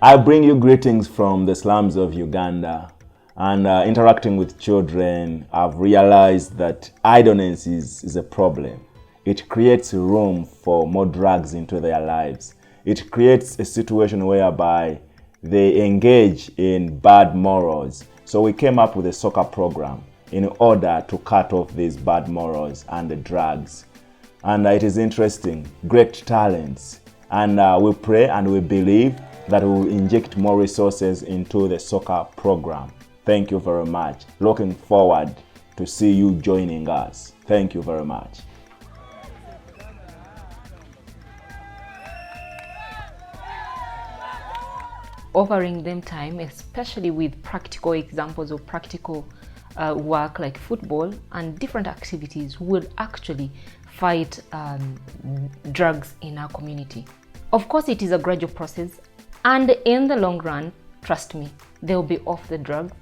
I bring you greetings from the slums of Uganda. And interacting with children, I've realized that idleness is a problem. It creates room for more drugs into their lives. It creates a situation whereby they engage in bad morals. So we came up with a soccer program in order to cut off these bad morals and the drugs. And it is interesting, great talents. And we pray and we believe that we will inject more resources into the soccer program. Thank you very much. Looking forward to see you joining us. Thank you very much. Offering them time, especially with practical examples of practical work like football and different activities, will actually fight drugs in our community. Of course, it is a gradual process, and in the long run, trust me, they will be off the drugs.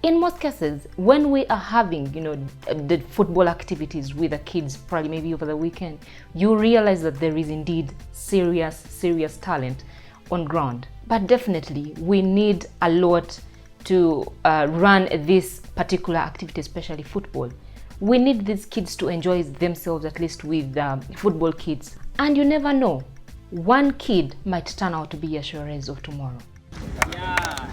In most cases, when we are having, the football activities with the kids, probably maybe over the weekend, you realize that there is indeed serious talent on ground. But definitely, we need a lot to run this particular activity, especially football. We need these kids to enjoy themselves, at least with football kids. And you never know, one kid might turn out to be a Suarez of tomorrow. Yeah.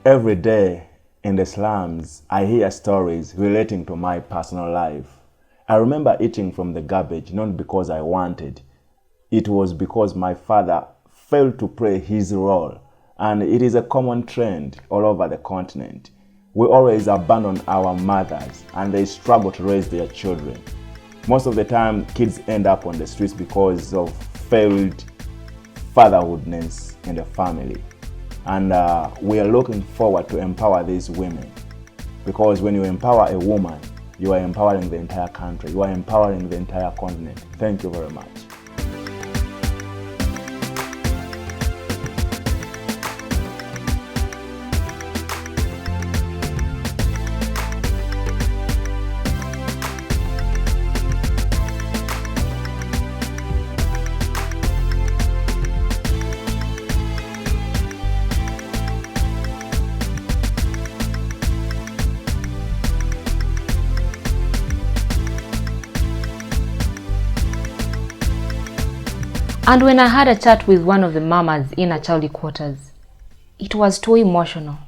Every day in the slums, I hear stories relating to my personal life. I remember eating from the garbage, not because I wanted. It was because my father failed to play his role. And it is a common trend all over the continent. We always abandon our mothers and they struggle to raise their children. Most of the time, kids end up on the streets because of failed fatherhoodness in the family. And we are looking forward to empower these women, because when you empower a woman, you are empowering the entire country, you are empowering the entire continent. Thank you very much. And when I had a chat with one of the mamas in Acholi quarters, it was too emotional,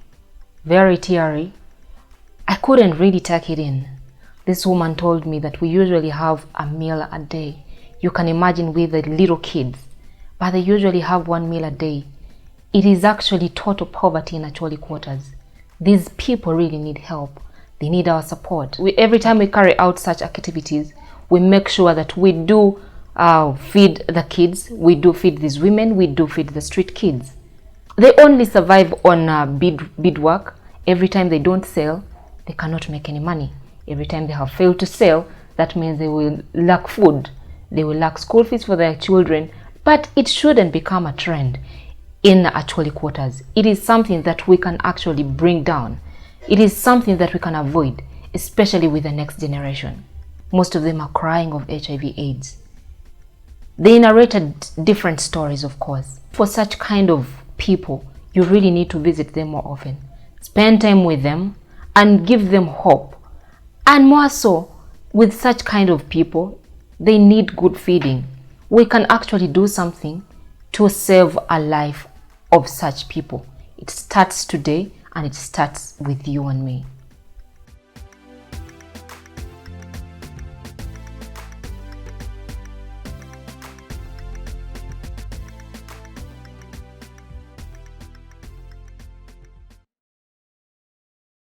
very teary. I couldn't really take it in. This woman told me that we usually have a meal a day. You can imagine with the little kids, but they usually have one meal a day. It is actually total poverty in Acholi quarters. These people really need help. They need our support. Every time we carry out such activities, we make sure that we do feed the kids, we do feed these women, we do feed the street kids. They only survive on beadwork. Every time they don't sell, they cannot make any money. Every time they have failed to sell, that means they will lack food. They will lack school fees for their children. But it shouldn't become a trend in Acholi quarters. It is something that we can actually bring down. It is something that we can avoid, especially with the next generation. Most of them are crying of HIV/AIDS. They narrated different stories, of course. For such kind of people, you really need to visit them more often. Spend time with them and give them hope. And more so, with such kind of people, they need good feeding. We can actually do something to save a life of such people. It starts today and it starts with you and me.